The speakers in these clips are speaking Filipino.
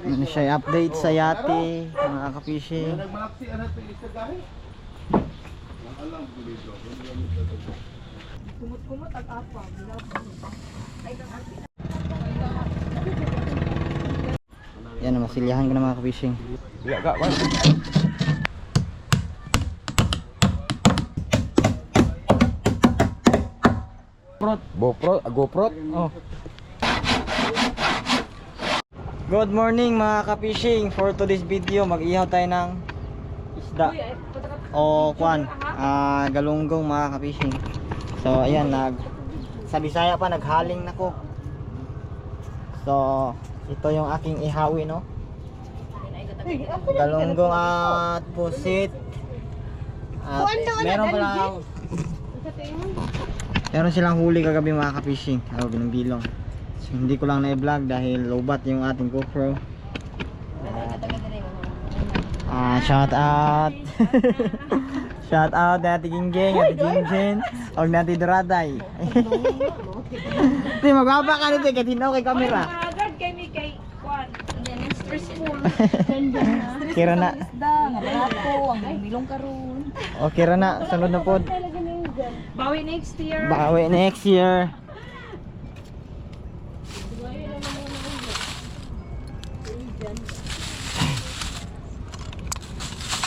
Ano siya update sa yate mga ka-fishing. Kumot-kumot at apa. Yan, masilyahan ka na mga ka-fishing. GoPro. Oh. Good morning mga ka-fishing. For today's video, mag-ihaw tayo ng isda o kwan, galunggong mga ka-fishing. So ayan, sa Bisaya pa naghaling nako. So ito yung aking ihawi, no? Galunggong at pusit. At meron silang huli kagabi mga ka-fishing. Bilong-bilong. So, hindi ko lang na-vlog dahil lobat yung ating GoPro. Shout out. Shout out Ate Gingging, Ate Jingjin, og Ate Duraday. Di magbaba ka nito kay tinaw kay camera. Agad kay mi kay kwan. Stressful. Kira na. Isda nga barato ang milong karon. Okay ra na, sunod na pod. Bawi next year. Bawi next year.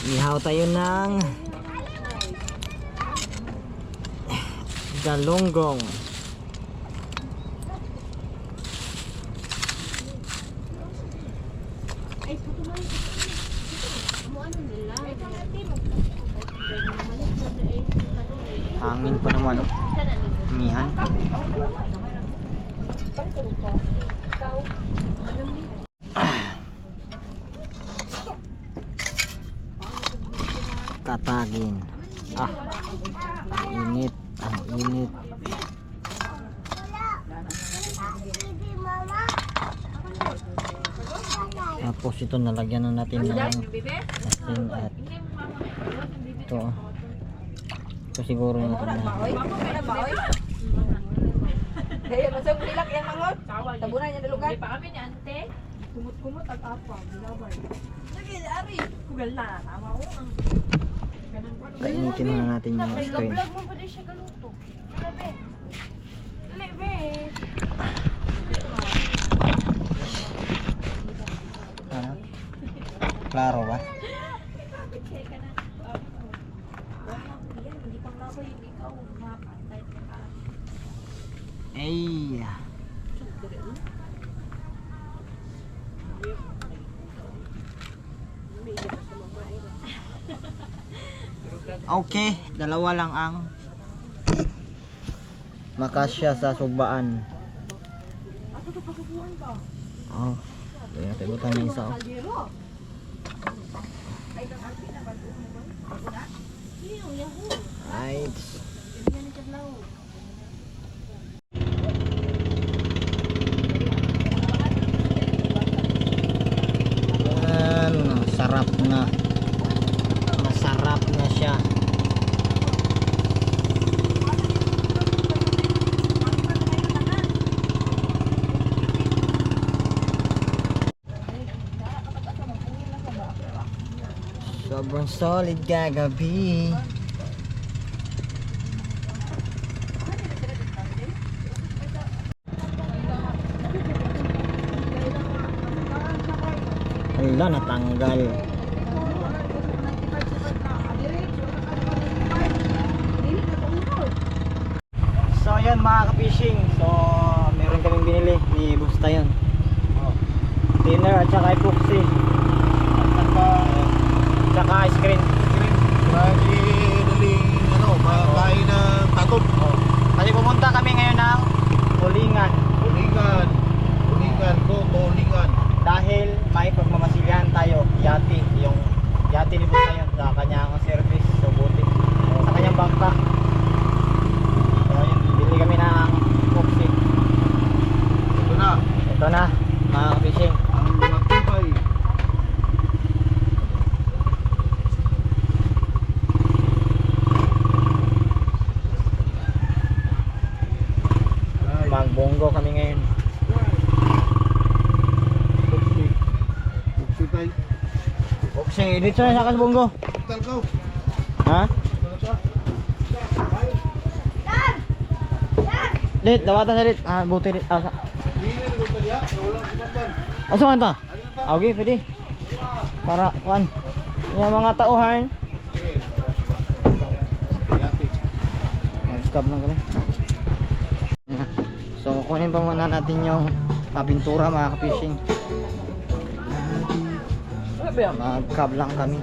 Ihaw tayo ng galunggong. Hangin pa naman, oh. Mihan. Tatagin. Ang init, ang init. Tapos ito nalagyan na natin ng asin at ito. Ito siguro natin na. Kaya masag nilak yang mangot. Tabunan niya dalugan. Di pa kami ni ante. Kumot-kumot at apa, bilabay. Sige, ari. Kugal na tama ko ang Kainitin na natin yung screen. vlog mo pa din siya galuto. Grabe. Dali be. Klaro ba? Ay. Okay, dalawa lang ang makasya sa sugbaan. Oh, kaya tayo ng isa. Right. Sarap na. Masarap na siya. Sobrang solid kagabi. Wala, natanggal. So yan mga ka-fishing. So meron kaming binili ni Busta yun. Dinner at saka epoxy. At saka ice cream. Lagi daling makain ng takot. Kasi pumunta kami ngayon ng Ulingan. Ulingan. Dahil may pagmamasilahan tayo, yate, yung yate ni Busta yun sa kanyang service, so buti, sa kanyang bangka. So yun, bili kami ng epoxy. Ito na mga fishing. Ang matibay. Magbonggo kami ngayon. Sige, dito na sa kasbunggo. Tal ko. Ha? Dit, dawatan sa dit. Ah, buti dit. Ah, Hindi ko taliya. Wala ko man. asa man ta? Okay, pwede. Para kuan. Yung mga tauhan. Mag-stop lang kami. So, kunin pa muna natin yung pintura mga ka-fishing. Mag-cab lang kami.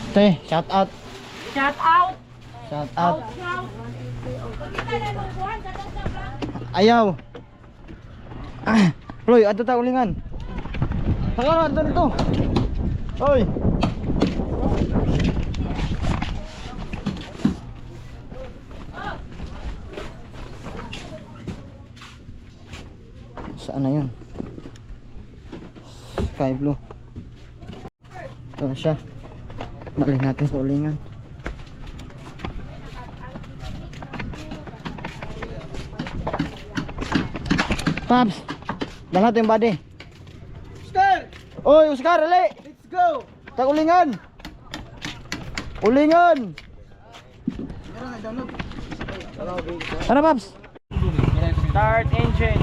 Te, shout out. Shout out! Shout out. Ayaw. Loy, ato ta ulingan. Saka ato dito. Oy. Saan na yun? Sky blue. Ito na siya. Balik natin sa ulingan. Paps, dala natin yung body. Oscar! Oy, Oscar, ali! Let's go! Tag ulingan! Ulingan! Ano, Paps? Start engine.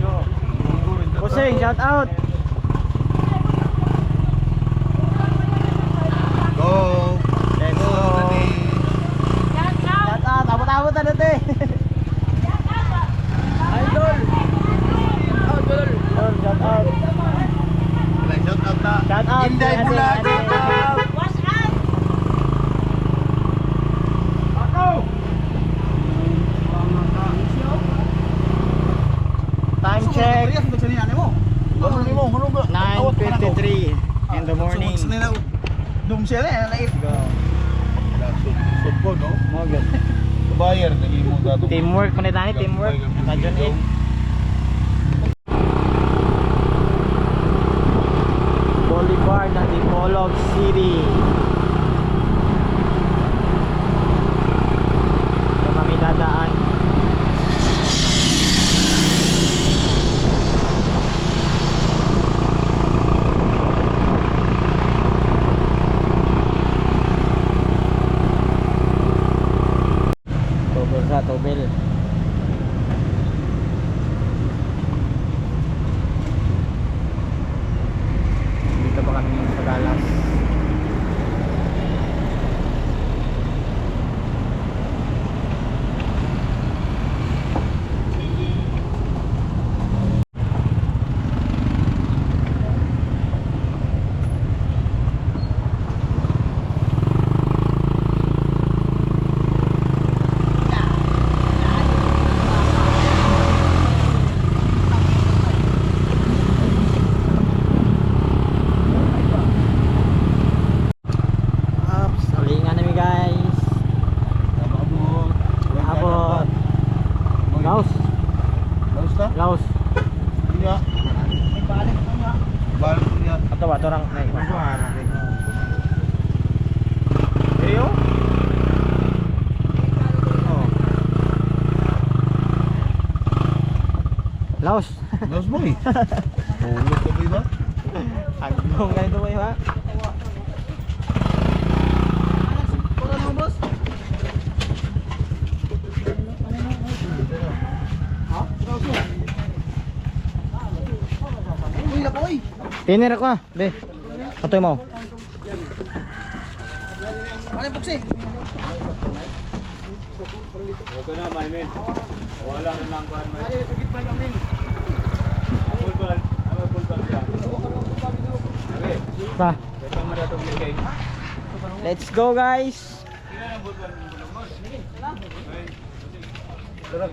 Go. Pusing, shout out. Go! Let's go. Shout out, abot-abot na natin. Idol. Idol. Shout out. Shout out na. Shout out. Inday Ate, Bulan. ate. What's up? Ako! Time check. 9:53 in the morning. Dum siya na naip. Go. Sudpo no? Mo good. Bayar lagi mo dato. Teamwork pa tani, teamwork. Kajon 8. Boulevard ng Dipolog City. Ito kami dadaan. Tobel sa Tobel. Dito pa kami sa Galas. Ups, ulingan namin guys. Abot. Laos. Laos ta? Laos. Iya. Balik niya. Ato ba? Ito lang. Seryo? Oh. Laos. Laos mo eh. Hulog ka ba? Agbong ganito ba ha? Tiner ako ah, be. Atoy mo. Ano buksi? Huwag ka na, my man. Wala na lang kuhan, my man. Pulbal. Ano pulbal siya? Okay. Pa. Ito mo na itong bigay. Let's go guys. Tingnan ang pulbal mo lang, boss. Tara.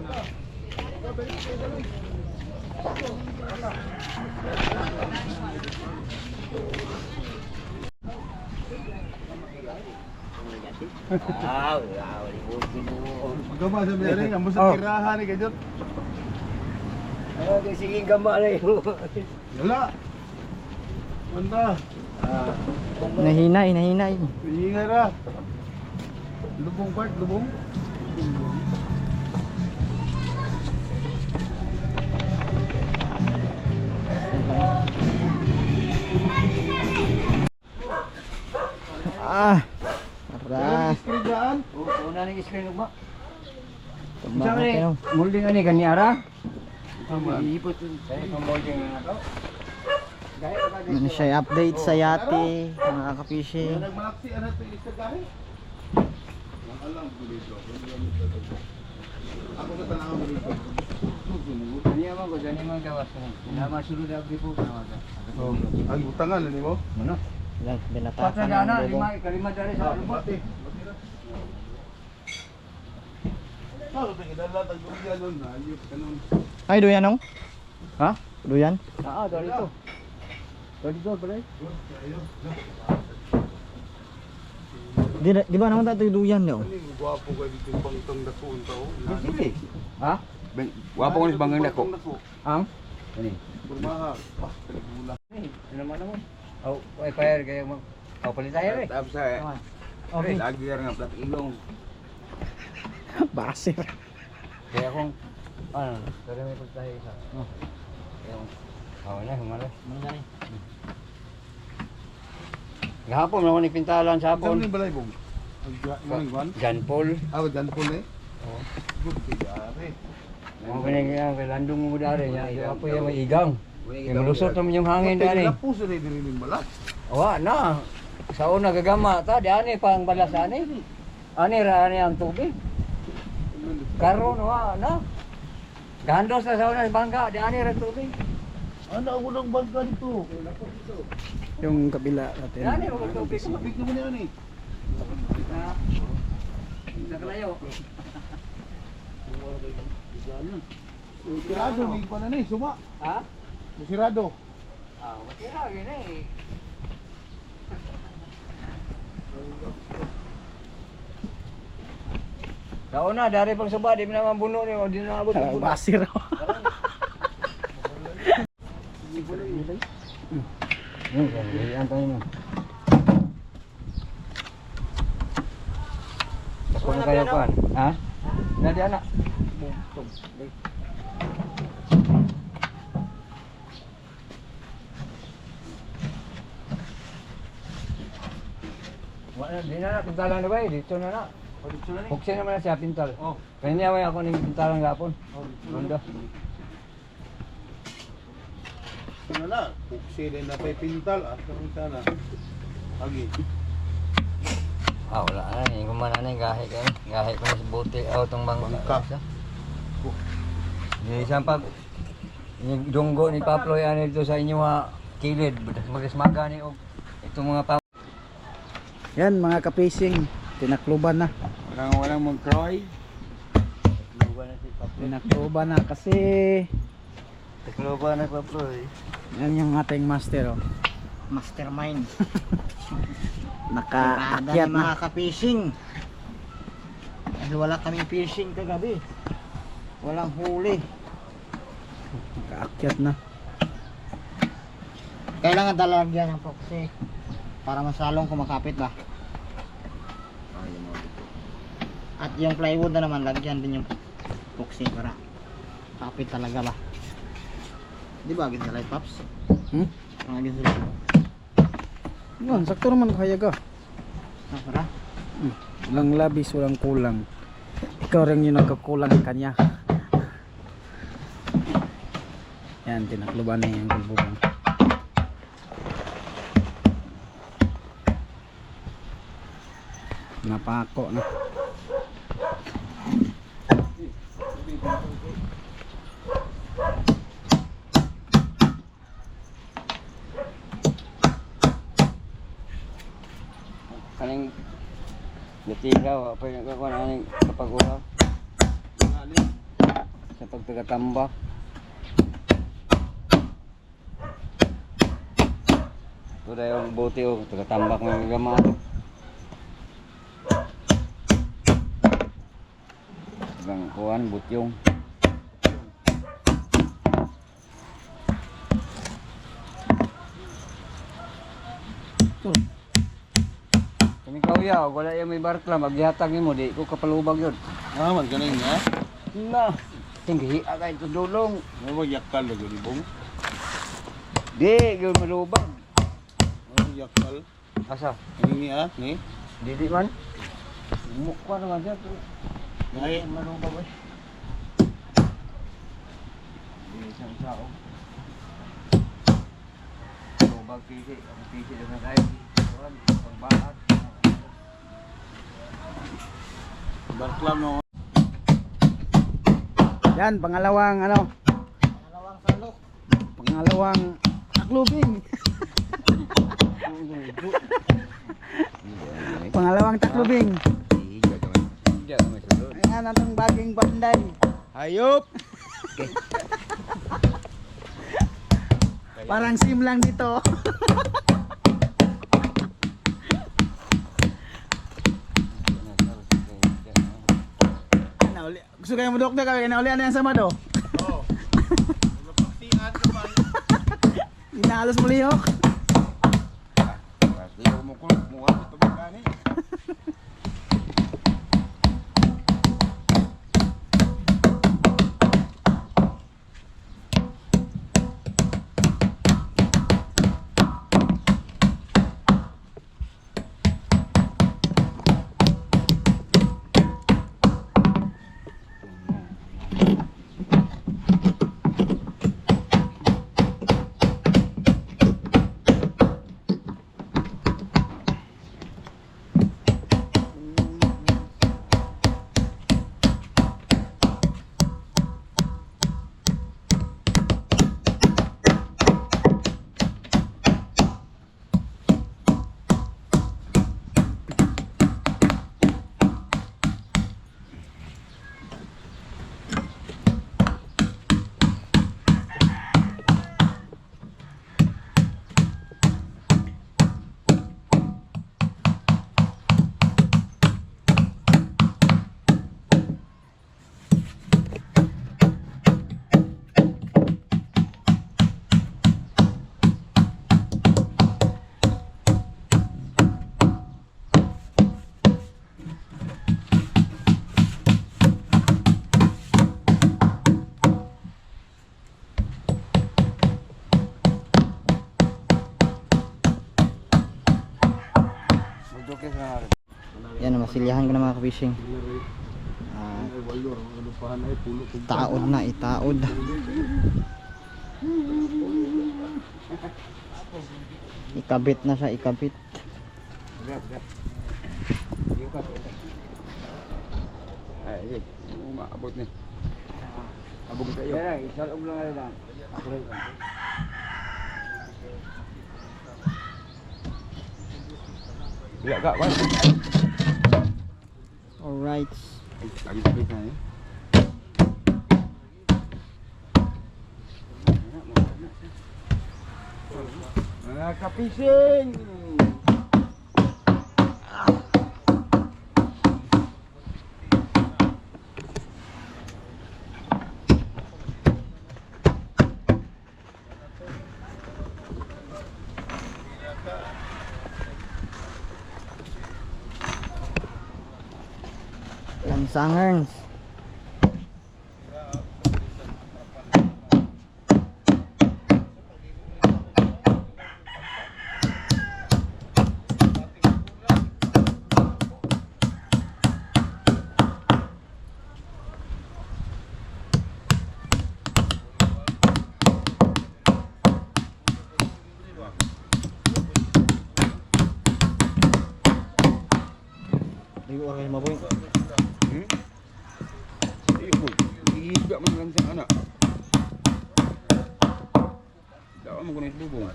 Magama sa biyaring, ang musa tirahan ni Kajot. Sige, gama na yun. Wala. Manta. Nahinay. Ingay ra. Lubong part, lubong. krigaan. Oo, una ning screen ugma. Tama kayo. Molding ani kani ara. Iipot saya pang molding na to. Ano siya update sa yate, mga ka-fishing. Nagmalaksi ano to isagahe. Ang alam ko dito. Ako sa tanang mo dito. Kani man ko dani man gawas ko. Nama sulod abdi po na wala. Oh, ang utangan ni mo. Ano? Yan, binatasan Patagana ng bubong. kalima dari sa lubot. Ano to kidala tag duyan nun na ayop kanon. Ay, duyan nung? Ha? Duyan? Ah, dari to. Dari to pare. Di ba naman tayo duyan nyo? Ini gwapo ka dito pangtang dako tao. Sige. Ha? Wapo ko ni banggang dako. Ang? Ani. Kurmaha. Kaligula. Ano man mo? Oh, ay fire kaya mo. Oh, palit tayo eh. Tapos ay, Okay. lagi nga plat ilong. Basir. Kaya kung ano, pero may palit tayo isa. Oh. Kaya kung na, humala. Gahapon naman ipintalan sa Ano hapon. ni balay bong? Ang gwan. Jan Paul. Ah, dan po ni. Oh. Good kay Mga pinag kay landong mo dari niya. Apo yung may igang. Yung malusot naman yung hangin dari. Puso ni diri ning balat. Wa na. Sa una gagama ta, di ani pa ang balas ani. Ani ra ani ang tubig. Karon wa na. Gandos na sa una bangka, di ani ra tubig. Ano ang unang bangka dito? Yung kabila Di natin. ani mo tubig. Big naman yan eh. Nakalayo. Sirado, may pa na ni, suma. Ha? Sirado. Ah, matira gini. Sa una, dari pang suba, di mo naman buno ni, o di na abot ang buno. Basir. Yan tayo mo. Ako na kayo kuan. Ha? Nadi anak. Wala, di na na, pintalan na ba eh, dito na na. Buksin naman na siya, pintal. Oh. Kaya niya may ako ng pintalan gapon. Rondo. Ano na? Puksi din na pay pintal. Karon sana. Agi. Ah, wala na, hindi ko man na gahe kayo. Gahe ko na sa bote, itong bangka. Di isang pag yung dunggo ni Paplo yan dito sa inyo mga kilid. Magasmaga ni og itong mga pa. Yan, mga ka-fishing. Tinakluban na. Walang mag-cry. Tinakluban na kasi Tekloba na Paplo eh. yan yung ating master. Oh. Mastermind. Nakaakyat na. Mga ka-fishing. Dahil wala kaming fishing kagabi. Walang huli. Nakaakyat na. Kailangan talagyan ng proxy para mas lalong kumakapit ba. At yung plywood na naman lagyan din yung proxy para kapit talaga ba. Di ba agad sa light pops? Agad sa light. Yun, sakto naman kaya ka. Para? Walang labis, walang kulang. Ikaw rin yung nagkakulang kanya. Yan, tinakluban na yung bulbubang. Napako na. Kaning natigaw, apa yung kakuha na kapag ulaw. Sa pagtagatambak. Ito na yung bote o, tagatambak mo yung gama. Ibang kuhan, butyong. Kami kauya, wala yung may barkla, maghihatag mo, di ko kapalubag yun. Ah, man ganing ha. Na, tinggi agay ito dulong. Ano yakal lagi ni bong? Di, yun malubag. Ano yakal? Asa? Ini ha, ni. Didi man? Mukha naman siya. Ngayon, Manong ba ba? Isang sao. Tubag pisi. Ang pisi na tayo. Pagbahat. Barklam no. Yan, pangalawang ano? Pangalawang salok. Pangalawang taklubing. Pangalawang taklubing. Tidak kami sulod. Ayan ang baging banday. Hayop. Parang sim lang dito. Gusto kayo mo doktor kaya nauli ano yan sa mado? Oo. Napaksihan naman. Inahalos mo lihok. Pasti mo ko mo ito magkani. Yan, masilyahan ko na mga ka-fishing. Taod na, itaod. Ikabit na siya, ikabit. Ay, maabot ni. Abog kayo. Kaya isalog lang nga lang. Tidak kak, kan? Alright. Lagi na eh. Mga kapising! Lansangerns. Ligo ka kayo maboy. Higa man lang sa anak. Dawa mo kuno bubong.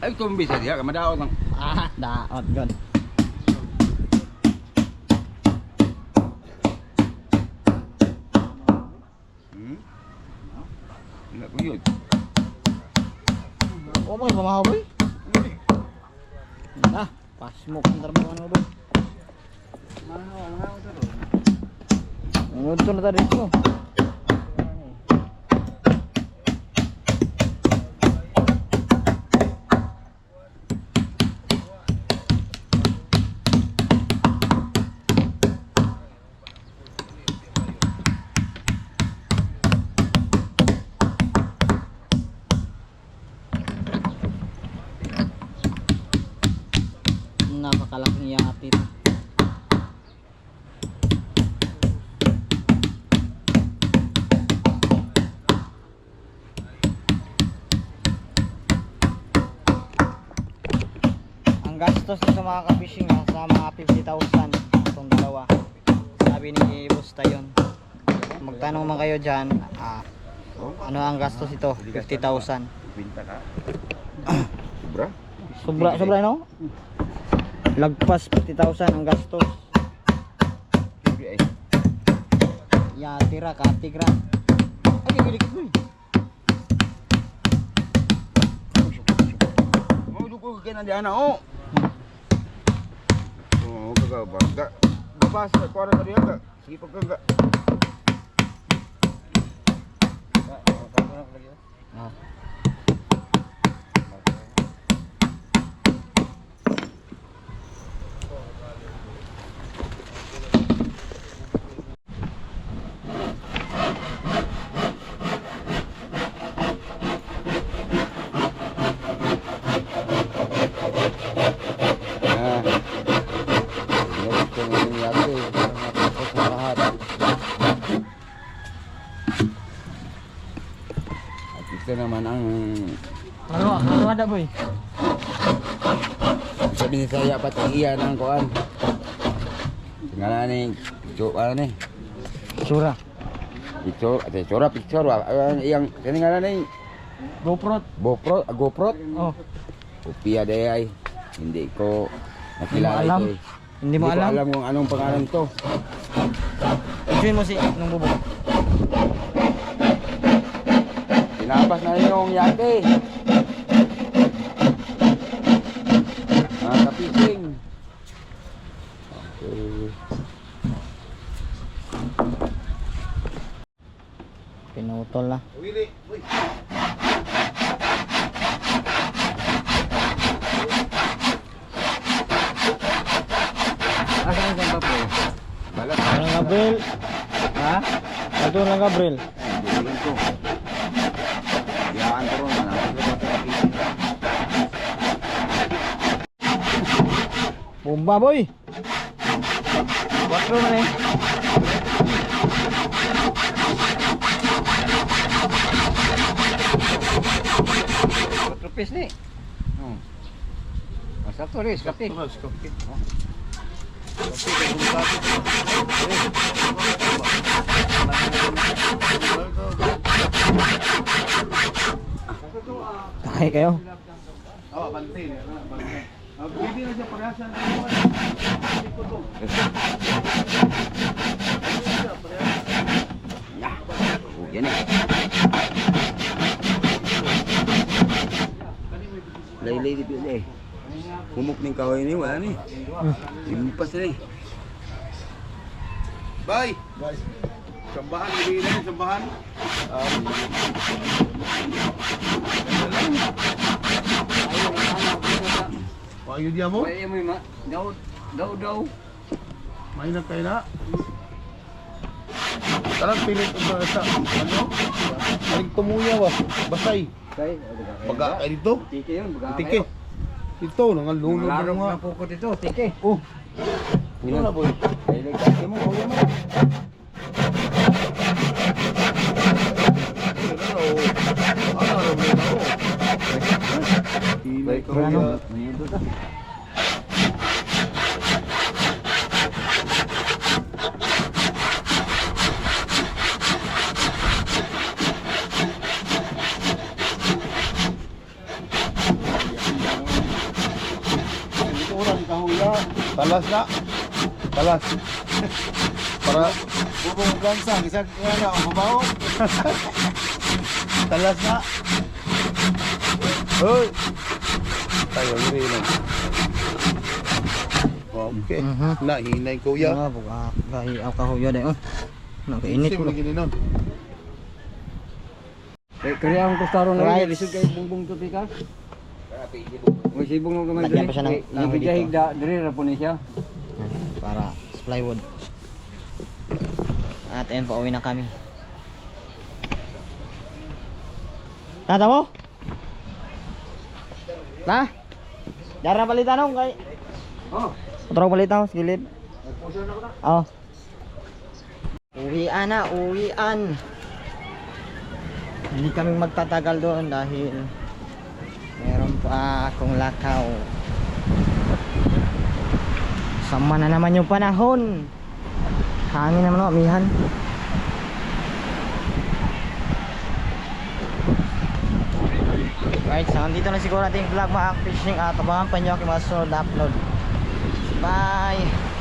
Ay kung bisa dia kamadaot lang. Ah, daot god. Enggak kuyut. Oh, mo pamahaw boy. Ah, pasmok ang tarbangan mo boy. Ano to na tadi ko? Napakalaking yate ito. Ang gastos nito mga ka-fishing sa mga 50,000 itong dalawa. Sabi ni Boss Tayon. Magtanong man kayo dyan, ano ang gastos ito? 50,000. Binta ka. Sobra? Sobra no? Lagpas 50,000 ang gastos. Siyempre ay. Ya, tira ka, tigra. Ay, gilikit mo eh. Mau dukul ke nanti anak oh. Oh, kagak bangga. Bapak keluar tadi enggak? Segi pegang enggak? Ah. Nah. Ini gusto ng yate. Tapos na lahat. At ito naman ang Ano ada boy? sabi ni saya patigian ang kuan. Tingala ni ano ni? Sura. Picture yang tingala ni GoPro. GoPro. Oh, Upia day ay. Hindi ko nakilala alam. ito eh. hindi mo ko alam. alam kung anong pangalan to. Ituin mo si nung bubog. Tinabas na rin yung yate. Mga kapising. Okay. Pinutol na. Willy, uy. Asan ang po? Balat. Ang Gabriel. Ha? Ito lang Gabriel. Bilhin ko. Yaan ko ron. Bomba boy. 4 man eh. Tropis ni. Masa tu ris kapi. Tayo kayo. Oh, bante niya na, bante. Pwede na siya parehasa na. Oh, yan eh. Laylay di pila eh. Humok ng kahoy ni wala ni. Limpas na eh. Bye. Sambahan, hindi na yung sambahan. Payo diya mo? Ay mo ma. Daw. May na kayo na. Tarang pilit ito sa ano? Aling tumuya ba? Basay. Kay. Pagka kayo dito? Tike yun, baga. Tike. Ito, nangalunod na Larong nga. na pukot ito, tike. Oh. Ito na boy. Ay lagay mo, kuya mo. Hinay ka Ano? kuya. Minuto ta. Ito orang kahuya. Talas na. Talas. Para bubong gansang. Isang kaya na ang babaw. Talas na. Hoy. Tayo rin. Okay. Na hinay kuya. Ya, buka gahi ang kahoyo day oh. Nakainit ko. Simple gini nun. Kaya ang kustaro na Right. rin, lisod kay bungbong to tika. May sibong mo kamay Lagyan pa siya ng kahoy dito. Ibigay da diri ra po ni siya. Para sa plywood. At ayun, pauwi na kami. Tata mo? Ta? Dara palitan ako kay Oh, Otro palit ako, skilip. Oh. Uwian na, uwian. Hindi kami magtatagal doon dahil meron pa akong lakaw. Sama na naman yung panahon. Hangin naman o, amihan. Right, so nandito na siguro ating vlog mga fishing at abangan pa nyo aking mga sunod na upload. Bye!